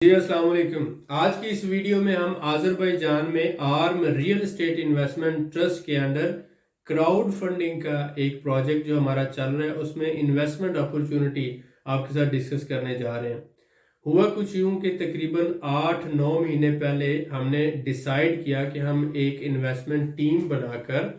जी अस्सलाम वालेकुम। आज की इस वीडियो में हम आज़रबाईजान में arm real estate investment trust के अंडर क्राउड फंडिंग का एक प्रोजेक्ट जो हमारा चल रहा है उसमें इन्वेस्टमेंट अपॉर्चुनिटी आपके साथ डिस्कस करने जा रहे हैं। हुआ कुछ यूं कि तकरीबन 8-9 महीने पहले हमने डिसाइड किया कि हम एक इन्वेस्टमेंट टीम बनाकर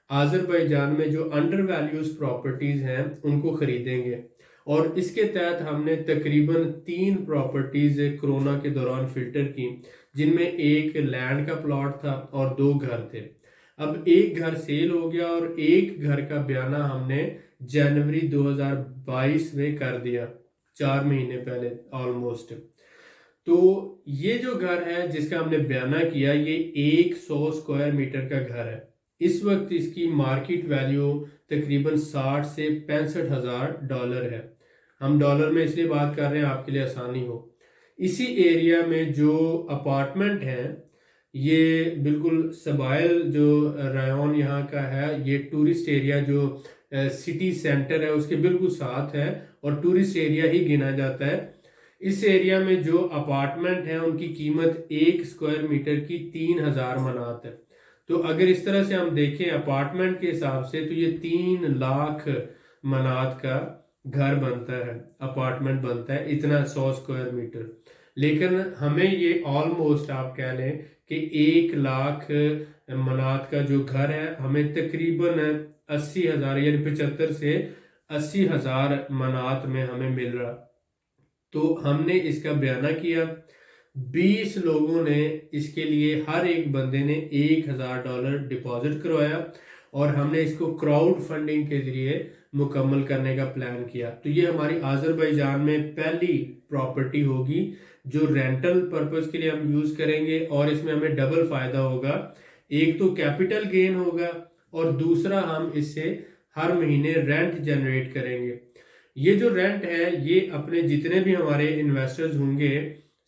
आज़रबाईजान में जो अंडर वैल्यूज प्रॉपर्टीज़ हैं उनको ख़रीदेंगे। और इसके तहत हमने तकरीबन 3 प्रॉपर्टीज़ कोरोना के दौरान फ़िल्टर की, जिनमें एक लैंड का प्लॉट था और 2 घर थे। अब एक घर सेल हो गया और एक घर का बयाना हमने जनवरी 2022 में कर दिया, 4 महीने पहले ऑलमोस्ट। तो ये जो घर है जिसका हमने बयाना किया, ये 100 स्क्वायर मीटर का घर है। इस वक्त इसकी मार्केट वैल्यू तकरीबन 60 से 65 हज़ार डॉलर है। हम डॉलर में इसलिए बात कर रहे हैं आपके लिए आसानी हो। इसी एरिया में जो अपार्टमेंट हैं, ये बिल्कुल सबाइल जो रायन यहाँ का है, ये टूरिस्ट एरिया जो सिटी सेंटर है उसके बिल्कुल साथ है और टूरिस्ट एरिया ही गिना जाता है। इस एरिया में जो अपार्टमेंट हैं उनकी कीमत 1 स्क्वायर मीटर की 3000 मनात है। तो अगर इस तरह से हम देखें अपार्टमेंट के हिसाब से, तो ये 3 लाख मनात का घर बनता है, अपार्टमेंट बनता है, इतना 100 स्क्वायर मीटर। लेकिन हमें ये ऑलमोस्ट आप कह लें कि 1 लाख मनात का जो घर है हमें तकरीबन 80,000 यानी 75 से 80,000 मनात में हमें मिल रहा। तो हमने इसका बयाना किया, 20 लोगों ने इसके लिए, हर एक बंदे ने $1,000 डिपॉजिट करवाया और हमने इसको क्राउड फंडिंग के जरिए मुकम्मल करने का प्लान किया। तो ये हमारी आज़रबाईजान में पहली प्रॉपर्टी होगी जो रेंटल पर्पस के लिए हम यूज़ करेंगे और इसमें हमें डबल फ़ायदा होगा। एक तो कैपिटल गेन होगा और दूसरा हम इससे हर महीने रेंट जनरेट करेंगे। ये जो रेंट है ये अपने जितने भी हमारे इन्वेस्टर्स होंगे,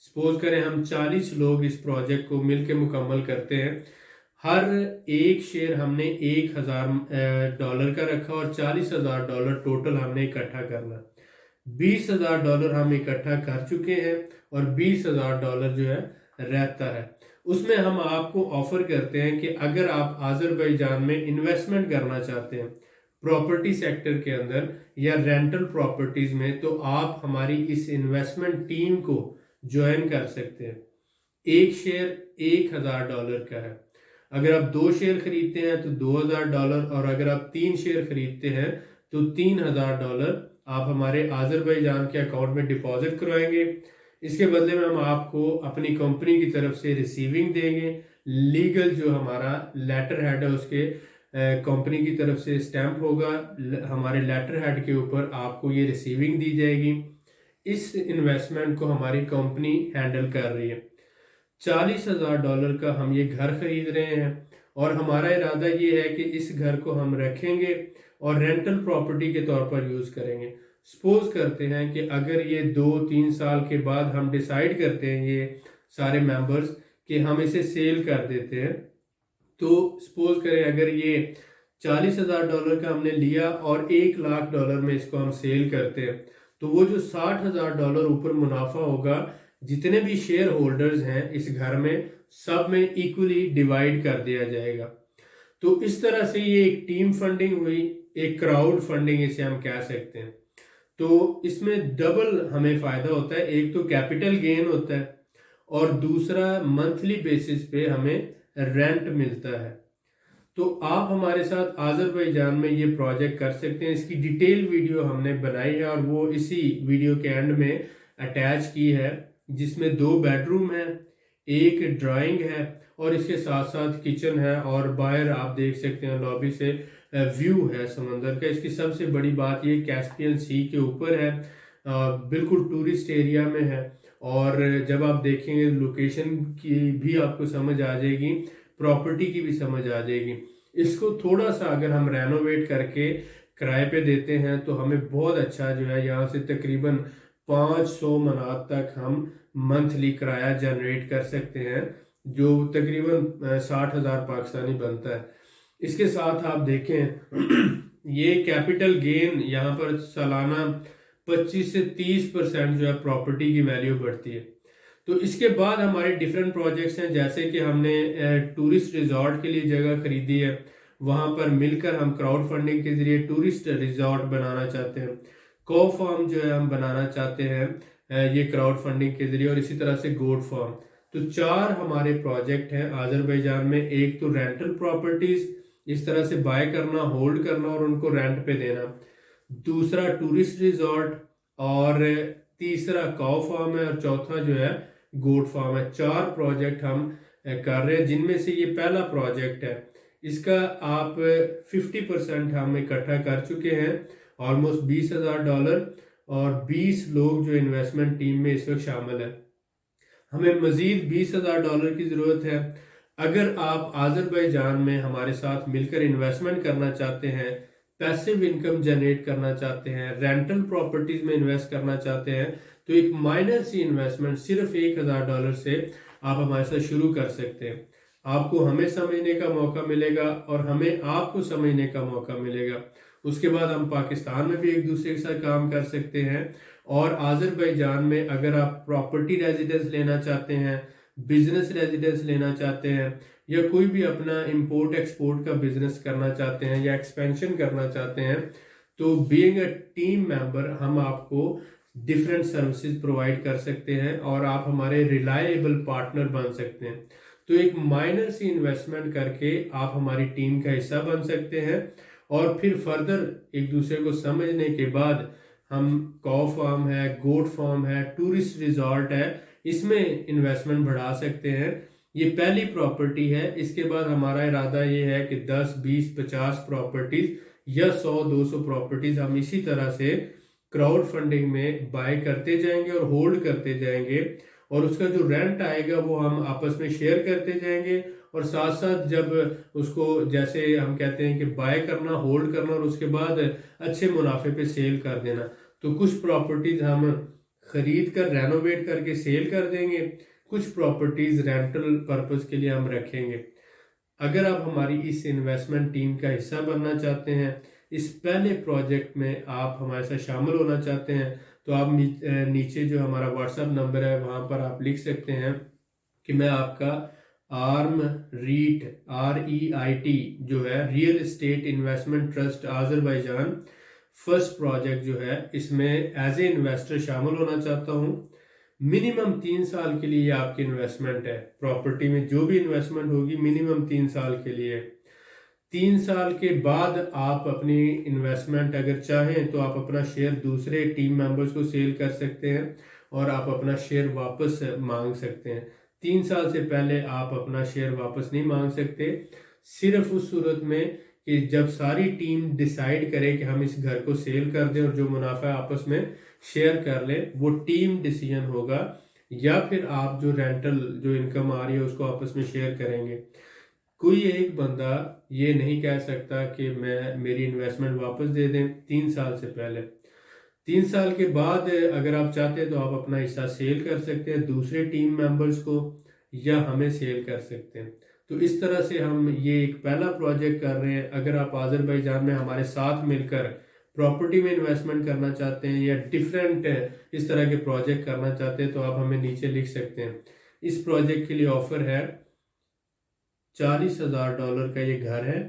सपोज करें हम 40 लोग इस प्रोजेक्ट को मिलकर मुकम्मल करते हैं, हर एक शेयर हमने $1,000 का रखा और $40,000 टोटल हमने इकट्ठा करना। $20,000 हम इकट्ठा कर चुके हैं और $20,000 जो है रहता है। उसमें हम आपको ऑफर करते हैं कि अगर आप आज़रबाईजान में इन्वेस्टमेंट करना चाहते हैं प्रॉपर्टी सेक्टर के अंदर या रेंटल प्रॉपर्टीज में, तो आप हमारी इस इन्वेस्टमेंट टीम को ज्वाइन कर सकते हैं। एक शेयर $1,000 का है। अगर आप 2 शेयर खरीदते हैं तो $2,000 और अगर आप 3 शेयर खरीदते हैं तो $3,000 आप हमारे आज़रबाईजान के अकाउंट में डिपॉजिट करवाएंगे। इसके बदले में हम आपको अपनी कंपनी की तरफ से रिसीविंग देंगे। लीगल जो हमारा लेटर हेड है उसके कंपनी की तरफ से स्टैंप होगा, हमारे लेटर हेड के ऊपर आपको ये रिसीविंग दी जाएगी। इस इन्वेस्टमेंट को हमारी कंपनी हैंडल कर रही है। $40,000 का हम ये घर खरीद रहे हैं और हमारा इरादा ये है कि इस घर को हम रखेंगे और रेंटल प्रॉपर्टी के तौर पर यूज़ करेंगे। सपोज करते हैं कि अगर ये 2-3 साल के बाद हम डिसाइड करते हैं ये सारे मेंबर्स कि हम इसे सेल कर देते हैं, तो सपोज करें अगर ये $40,000 का हमने लिया और $1,00,000 में इसको हम सेल करते हैं, तो वो जो $60,000 ऊपर मुनाफा होगा, जितने भी शेयर होल्डर्स हैं इस घर में सब में इक्वली डिवाइड कर दिया जाएगा। तो इस तरह से ये एक टीम फंडिंग हुई, एक क्राउड फंडिंग इसे हम कह सकते हैं। तो इसमें डबल हमें फ़ायदा होता है, एक तो कैपिटल गेन होता है और दूसरा मंथली बेसिस पे हमें रेंट मिलता है। तो आप हमारे साथ आज़रबाईजान में ये प्रोजेक्ट कर सकते हैं। इसकी डिटेल वीडियो हमने बनाई है और वो इसी वीडियो के एंड में अटैच की है, जिसमें 2 बेडरूम है, एक ड्राइंग है और इसके साथ साथ किचन है और बाहर आप देख सकते हैं लॉबी से व्यू है समंदर का। इसकी सबसे बड़ी बात ये कैस्पियन सी के ऊपर है, बिल्कुल टूरिस्ट एरिया में है और जब आप देखेंगे लोकेशन की भी आपको समझ आ जाएगी, प्रॉपर्टी की भी समझ आ जाएगी। इसको थोड़ा सा अगर हम रेनोवेट करके किराए पे देते हैं तो हमें बहुत अच्छा जो है, यहाँ से तकरीबन 500 मनात तक हम मंथली किराया जनरेट कर सकते हैं, जो तकरीबन 60,000 पाकिस्तानी बनता है। इसके साथ आप देखें ये कैपिटल गेन यहाँ पर सालाना 25 से 30% जो है प्रॉपर्टी की वैल्यू बढ़ती है। तो इसके बाद हमारे डिफरेंट प्रोजेक्ट्स हैं, जैसे कि हमने टूरिस्ट रिजॉर्ट के लिए जगह खरीदी है, वहाँ पर मिलकर हम क्राउड फंडिंग के जरिए टूरिस्ट रिजॉर्ट बनाना चाहते हैं। को फार्म जो है हम बनाना चाहते हैं ये क्राउड फंडिंग के जरिए, और इसी तरह से गोट फार्म। तो 4 हमारे प्रोजेक्ट हैं आज़रबाईजान में। एक तो रेंटल प्रॉपर्टीज, इस तरह से बाय करना, होल्ड करना और उनको रेंट पे देना। दूसरा टूरिस्ट रिजॉर्ट, और तीसरा काउ फार्म है, और चौथा जो है गोट फार्म है। 4 प्रोजेक्ट हम कर रहे हैं, जिनमें से ये पहला प्रोजेक्ट है। इसका आप 50% हम इकट्ठा कर चुके हैं, ऑलमोस्ट $20,000, और 20 लोग जो इन्वेस्टमेंट टीम में इस वक्त शामिल है। हमें मजीद $20,000 की ज़रूरत है। अगर आप आज़रबाईजान में हमारे साथ मिलकर इन्वेस्टमेंट करना चाहते हैं, पैसिव इनकम जनरेट करना चाहते हैं, रेंटल प्रॉपर्टीज में इन्वेस्ट करना चाहते हैं, तो एक माइनर सी इन्वेस्टमेंट सिर्फ $1,000 से आप हमारे साथ शुरू कर सकते हैं। आपको हमें समझने का मौका मिलेगा और हमें आपको समझने का मौका मिलेगा। उसके बाद हम पाकिस्तान में भी एक दूसरे के साथ काम कर सकते हैं। और आज़रबाईजान में अगर आप प्रॉपर्टी रेजिडेंस लेना चाहते हैं, बिजनेस रेजिडेंस लेना चाहते हैं, या कोई भी अपना इंपोर्ट एक्सपोर्ट का बिजनेस करना चाहते हैं या एक्सपेंशन करना चाहते हैं, तो बीइंग अ टीम मेंबर हम आपको डिफरेंट सर्विसेज प्रोवाइड कर सकते हैं और आप हमारे रिलायबल पार्टनर बन सकते हैं। तो एक माइनर सी इन्वेस्टमेंट करके आप हमारी टीम का हिस्सा बन सकते हैं, और फिर फर्दर एक दूसरे को समझने के बाद हम काउ फार्म है, गोट फार्म है, टूरिस्ट रिजॉर्ट है, इसमें इन्वेस्टमेंट बढ़ा सकते हैं। ये पहली प्रॉपर्टी है। इसके बाद हमारा इरादा ये है कि 10, 20, 50 प्रॉपर्टीज या 100, 200 प्रॉपर्टीज हम इसी तरह से क्राउड फंडिंग में बाय करते जाएंगे और होल्ड करते जाएंगे, और उसका जो रेंट आएगा वो हम आपस में शेयर करते जाएंगे। और साथ साथ जब उसको, जैसे हम कहते हैं कि बाय करना, होल्ड करना और उसके बाद अच्छे मुनाफे पे सेल कर देना, तो कुछ प्रॉपर्टीज हम खरीद कर रेनोवेट करके सेल कर देंगे, कुछ प्रॉपर्टीज रेंटल पर्पस के लिए हम रखेंगे। अगर आप हमारी इस इन्वेस्टमेंट टीम का हिस्सा बनना चाहते हैं, इस पहले प्रोजेक्ट में आप हमारे साथ शामिल होना चाहते हैं, तो आप नीचे जो हमारा व्हाट्सएप नंबर है वहाँ पर आप लिख सकते हैं कि मैं आपका आर्म रीट REIT जो है real estate investment trust Azerbaijan first project जो है, इसमें एज ए इन्वेस्टर शामिल होना चाहता हूँ। मिनिमम 3 साल के लिए आपकी इन्वेस्टमेंट है। प्रॉपर्टी में जो भी इन्वेस्टमेंट होगी मिनिमम 3 साल के लिए। 3 साल के बाद आप अपनी इन्वेस्टमेंट अगर चाहें तो आप अपना शेयर दूसरे टीम मेंबर्स को सेल कर सकते हैं और आप अपना शेयर वापस मांग सकते हैं। 3 साल से पहले आप अपना शेयर वापस नहीं मांग सकते, सिर्फ उस सूरत में कि जब सारी टीम डिसाइड करे कि हम इस घर को सेल कर दें और जो मुनाफा आपस में शेयर कर लें, वो टीम डिसीजन होगा, या फिर आप जो रेंटल जो इनकम आ रही है उसको आपस में शेयर करेंगे। कोई एक बंदा ये नहीं कह सकता कि मैं मेरी इन्वेस्टमेंट वापस दे दें 3 साल से पहले। 3 साल के बाद अगर आप चाहते हैं तो आप अपना हिस्सा सेल कर सकते हैं दूसरे टीम मेंबर्स को, या हमें सेल कर सकते हैं। तो इस तरह से हम ये एक पहला प्रोजेक्ट कर रहे हैं। अगर आप आज़रबाईजान में हमारे साथ मिलकर प्रॉपर्टी में इन्वेस्टमेंट करना चाहते हैं या डिफरेंट इस तरह के प्रोजेक्ट करना चाहते हैं, तो आप हमें नीचे लिख सकते हैं। इस प्रोजेक्ट के लिए ऑफर है $40,000 का ये घर है।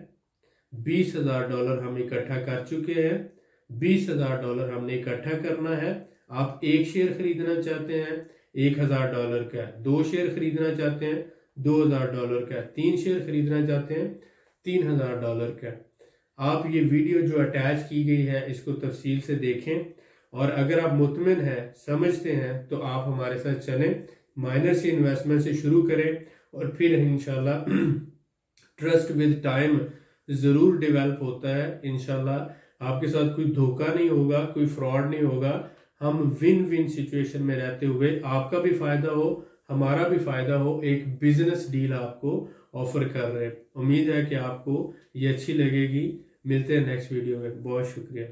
$20,000 हम इकट्ठा कर चुके हैं, $20,000 हमने इकट्ठा करना है। आप एक शेयर खरीदना चाहते हैं $1,000 का, 2 शेयर खरीदना चाहते हैं $2,000 का, 3 शेयर खरीदना चाहते हैं $3,000 का। आप ये वीडियो जो अटैच की गई है इसको तफसील से देखें, और अगर आप मुतमिन हैं, समझते हैं, तो आप हमारे साथ चलें, माइनर से इन्वेस्टमेंट से शुरू करें, और फिर इंशाल्लाह ट्रस्ट विद टाइम ज़रूर डेवलप होता है। इंशाल्लाह आपके साथ कोई धोखा नहीं होगा, कोई फ्रॉड नहीं होगा। हम विन विन सिचुएशन में रहते हुए आपका भी फ़ायदा हो, हमारा भी फ़ायदा हो, एक बिजनेस डील आपको ऑफर कर रहे हैं। उम्मीद है कि आपको ये अच्छी लगेगी। मिलते हैं नेक्स्ट वीडियो में। बहुत शुक्रिया।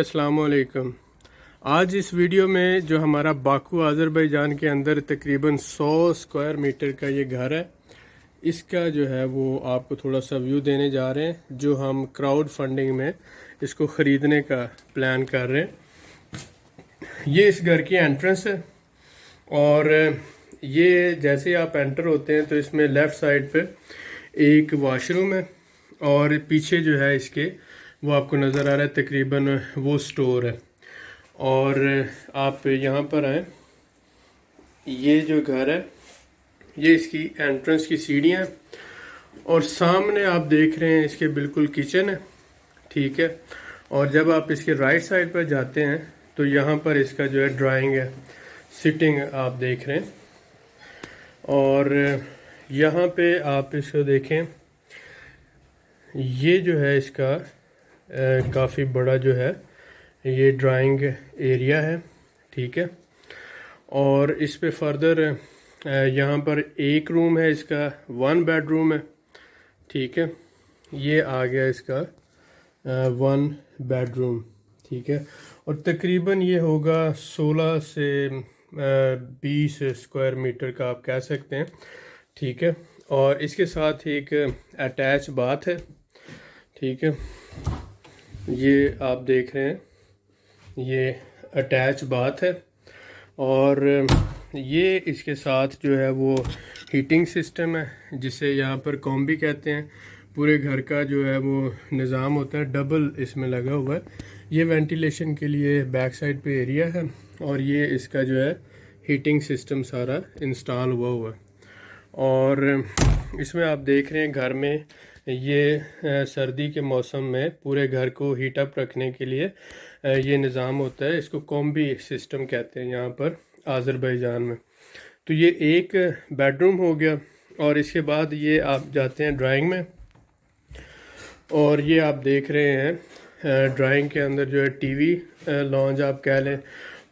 अस्सलाम वालेकुम। आज इस वीडियो में जो हमारा बाकू आज़रबाईजान के अंदर तकरीबन 100 स्क्वायर मीटर का ये घर है, इसका जो है वो आपको थोड़ा सा व्यू देने जा रहे हैं, जो हम क्राउड फंडिंग में इसको ख़रीदने का प्लान कर रहे हैं। ये इस घर की एंट्रेंस है और ये जैसे आप एंटर होते हैं तो इसमें लेफ़्ट साइड पे एक वॉशरूम है और पीछे जो है इसके वो आपको नज़र आ रहा है तकरीबन वो स्टोर है। और आप यहाँ पर आएँ, ये जो घर है ये इसकी एंट्रेंस की सीढ़ियाँ और सामने आप देख रहे हैं इसके बिल्कुल किचन है, ठीक है। और जब आप इसके राइट साइड पर जाते हैं तो यहाँ पर इसका जो है ड्राइंग है, सिटिंग आप देख रहे हैं। और यहाँ पे आप इसको देखें, ये जो है इसका काफ़ी बड़ा जो है ये ड्राइंग एरिया है, ठीक है। और इस पे फर्दर यहाँ पर एक रूम है, इसका 1 बेडरूम है, ठीक है। ये आ गया इसका 1 बेडरूम, ठीक है। और तकरीबन ये होगा 16 से 20 स्क्वायर मीटर का आप कह सकते हैं, ठीक है। और इसके साथ एक अटैच बाथ है, ठीक है। ये आप देख रहे हैं, ये अटैच बाथ है और ये इसके साथ जो है वो हीटिंग सिस्टम है, जिसे यहाँ पर कॉम्बी कहते हैं। पूरे घर का जो है वो निज़ाम होता है, डबल इसमें लगा हुआ है। ये वेंटिलेशन के लिए बैक साइड पे एरिया है और ये इसका जो है हीटिंग सिस्टम सारा इंस्टॉल हुआ है। और इसमें आप देख रहे हैं घर में ये सर्दी के मौसम में पूरे घर को हीट अप रखने के लिए ये निज़ाम होता है। इसको कॉम्बी सिस्टम कहते हैं यहाँ पर आज़रबाईजान में। तो ये एक बेडरूम हो गया और इसके बाद ये आप जाते हैं ड्राइंग में और ये आप देख रहे हैं ड्राइंग के अंदर जो है टीवी लॉन्ज आप कह लें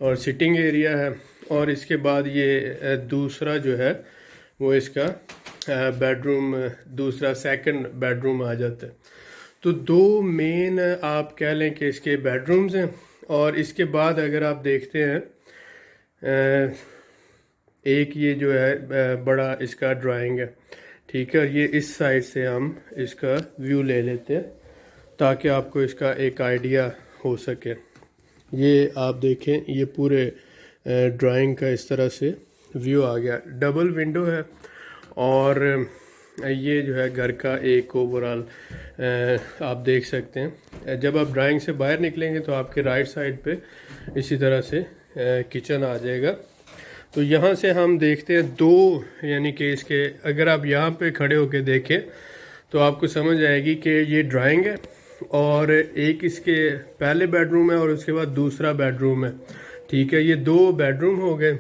और सिटिंग एरिया है। और इसके बाद ये दूसरा जो है वो इसका बेडरूम, दूसरा सेकंड बेडरूम आ जाता है। तो 2 मेन आप कह लें कि इसके बेडरूम्स हैं। और इसके बाद अगर आप देखते हैं एक ये जो है बड़ा इसका ड्राइंग है, ठीक है। ये इस साइड से हम इसका व्यू ले लेते हैं ताकि आपको इसका एक आइडिया हो सके। ये आप देखें, ये पूरे ड्राइंग का इस तरह से व्यू आ गया। डबल विंडो है और ये जो है घर का एक ओवरऑल आप देख सकते हैं। जब आप ड्राइंग से बाहर निकलेंगे तो आपके राइट साइड पे इसी तरह से किचन आ जाएगा। तो यहाँ से हम देखते हैं 2, यानी कि इसके अगर आप यहाँ पे खड़े होकर देखें तो आपको समझ आएगी कि ये ड्राइंग है और एक इसके पहले बेडरूम है और उसके बाद दूसरा बेडरूम है, ठीक है। ये 2 बेडरूम हो गए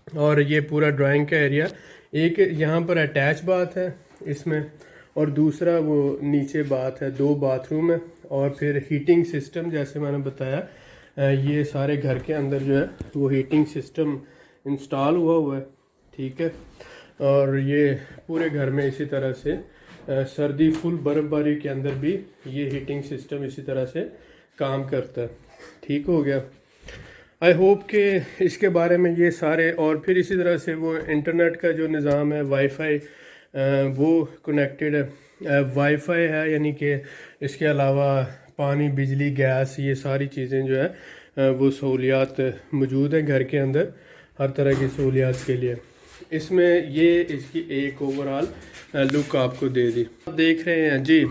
और ये पूरा ड्राइंग का एरिया। एक यहाँ पर अटैच बाथ है इसमें और दूसरा वो नीचे बाथ है, 2 बाथरूम है। और फिर हीटिंग सिस्टम जैसे मैंने बताया, ये सारे घर के अंदर जो है वो हीटिंग सिस्टम इंस्टॉल हुआ है, ठीक है। और ये पूरे घर में इसी तरह से सर्दी फुल बर्फ़बारी के अंदर भी ये हीटिंग सिस्टम इसी तरह से काम करता है, ठीक हो गया। आई होप कि इसके बारे में ये सारे, और फिर इसी तरह से वो इंटरनेट का जो निज़ाम है, वाईफाई वो कनेक्टेड है, वाईफाई है, यानी कि इसके अलावा पानी, बिजली, गैस, ये सारी चीज़ें जो है वो सहूलियात मौजूद हैं घर के अंदर, हर तरह की सहूलियात के लिए। इसमें ये इसकी एक ओवरऑल लुक आपको दे दी। आप देख रहे हैं जी,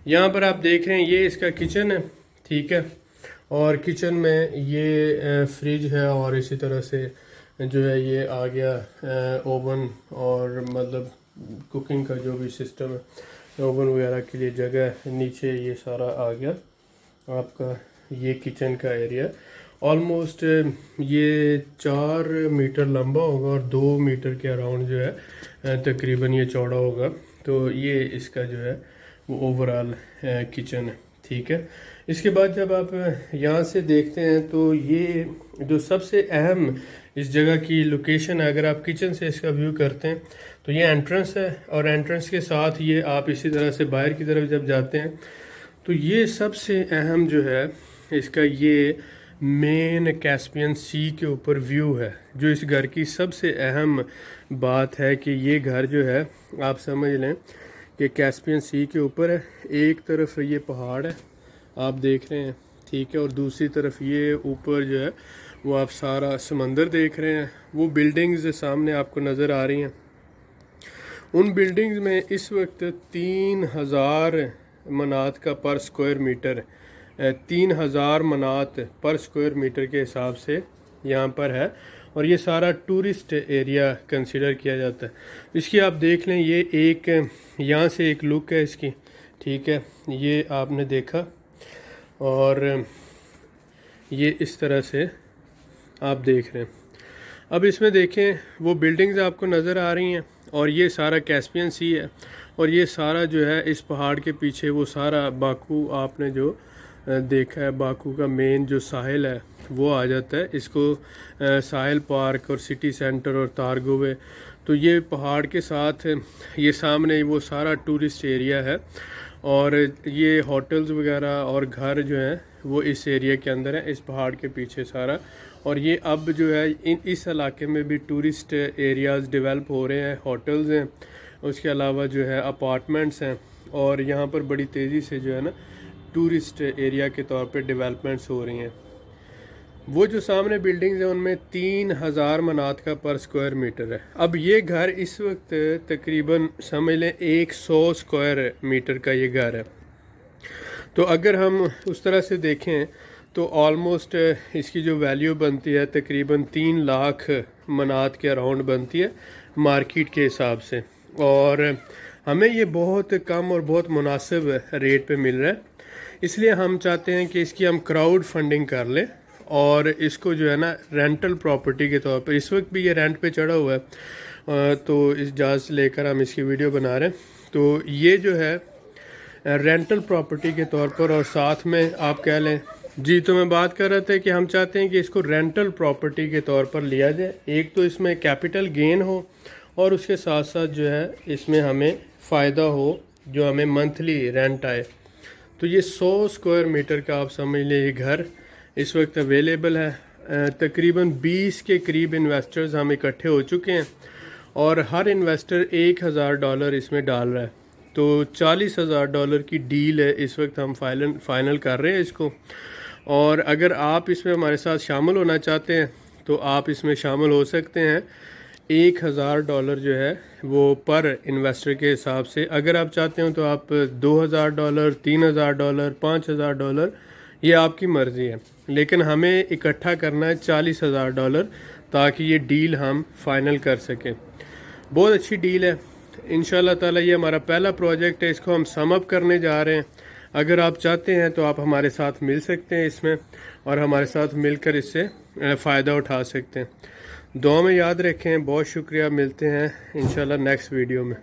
यहाँ पर आप देख रहे हैं ये इसका किचन है, ठीक है। और किचन में ये फ्रिज है और इसी तरह से जो है ये आ गया ओवन, और मतलब कुकिंग का जो भी सिस्टम है, ओवन वगैरह के लिए जगह नीचे, ये सारा आ गया आपका। ये किचन का एरिया ऑलमोस्ट ये 4 मीटर लंबा होगा और 2 मीटर के अराउंड जो है तकरीबन ये चौड़ा होगा। तो ये इसका जो है वो ओवरऑल किचन है, ठीक है। इसके बाद जब आप यहाँ से देखते हैं तो ये जो सबसे अहम इस जगह की लोकेशन है, अगर आप किचन से इसका व्यू करते हैं तो ये एंट्रेंस है और एंट्रेंस के साथ ये आप इसी तरह से बाहर की तरफ जब जाते हैं तो ये सबसे अहम जो है इसका ये मेन कैस्पियन सी के ऊपर व्यू है। जो इस घर की सबसे अहम बात है कि ये घर जो है आप समझ लें कि कैस्पियन सी के ऊपर है। एक तरफ ये पहाड़ है आप देख रहे हैं, ठीक है, और दूसरी तरफ ये ऊपर जो है वो आप सारा समंदर देख रहे हैं। वो बिल्डिंग्स सामने आपको नज़र आ रही हैं। उन बिल्डिंग्स में इस वक्त 3000 मनात का पर स्क्वायर मीटर 3000 मनात पर स्क्वायर मीटर के हिसाब से यहाँ पर है, और ये सारा टूरिस्ट एरिया कंसिडर किया जाता है। इसकी आप देख लें, ये एक यहाँ से एक लुक है इसकी, ठीक है, ये आपने देखा, और ये इस तरह से आप देख रहे हैं। अब इसमें देखें वो बिल्डिंग्स आपको नज़र आ रही हैं, और ये सारा कैस्पियन सी है, और ये सारा जो है इस पहाड़ के पीछे वो सारा बाकू आपने जो देखा है, बाकू का मेन जो साहिल है वो आ जाता है। इसको साहिल पार्क और सिटी सेंटर और तारगोवे, तो ये पहाड़ के साथ ये सामने वो सारा टूरिस्ट एरिया है, और ये होटल्स वगैरह और घर जो हैं वो इस एरिया के अंदर है, इस पहाड़ के पीछे सारा। और ये अब जो है इस इलाके में भी टूरिस्ट एरियाज़ डेवलप हो रहे हैं, होटल्स हैं, उसके अलावा जो है अपार्टमेंट्स हैं, और यहाँ पर बड़ी तेज़ी से जो है ना टूरिस्ट एरिया के तौर पे डेवलपमेंट्स हो रही हैं। वो जो सामने बिल्डिंग्स हैं उनमें 3000 मनात का पर स्क्वायर मीटर है। अब ये घर इस वक्त तकरीबन समझ लें 100 स्क्वायर मीटर का ये घर है। तो अगर हम उस तरह से देखें तो ऑलमोस्ट इसकी जो वैल्यू बनती है तकरीबन 3 लाख मनात के अराउंड बनती है मार्केट के हिसाब से, और हमें ये बहुत कम और बहुत मुनासिब रेट पे मिल रहा है। इसलिए हम चाहते हैं कि इसकी हम क्राउड फंडिंग कर लें, और इसको जो है ना रेंटल प्रॉपर्टी के तौर पर, इस वक्त भी ये रेंट पे चढ़ा हुआ है, तो इस जहाज़ लेकर हम इसकी वीडियो बना रहे हैं। तो ये जो है रेंटल प्रॉपर्टी के तौर पर, और साथ में आप कह लें जी, तो मैं बात कर रहा था कि हम चाहते हैं कि इसको रेंटल प्रॉपर्टी के तौर पर लिया जाए। एक तो इसमें कैपिटल गेन हो, और उसके साथ साथ जो है इसमें हमें फ़ायदा हो, जो हमें मंथली रेंट आए। तो ये 100 स्क्वायर मीटर का आप समझ लें ये घर इस वक्त अवेलेबल है। तकरीबन 20 के करीब इन्वेस्टर्स हम इकट्ठे हो चुके हैं, और हर इन्वेस्टर $1000 इसमें डाल रहा है। तो $40,000 की डील है इस वक्त हम फाइनल कर रहे हैं इसको। और अगर आप इसमें हमारे साथ शामिल होना चाहते हैं तो आप इसमें शामिल हो सकते हैं। $1000 जो है वो पर इन्वेस्टर के हिसाब से, अगर आप चाहते हो तो आप $2000, $3000, $5000, ये आपकी मर्ज़ी है, लेकिन हमें इकट्ठा करना है $40,000 ताकि ये डील हम फाइनल कर सकें। बहुत अच्छी डील है इंशाल्लाह ताला। ये हमारा पहला प्रोजेक्ट है, इसको हम सम अप करने जा रहे हैं। अगर आप चाहते हैं तो आप हमारे साथ मिल सकते हैं इसमें, और हमारे साथ मिलकर इससे फ़ायदा उठा सकते हैं। दुआ में याद रखें। बहुत शुक्रिया, मिलते हैं इंशाल्लाह नेक्स्ट वीडियो में।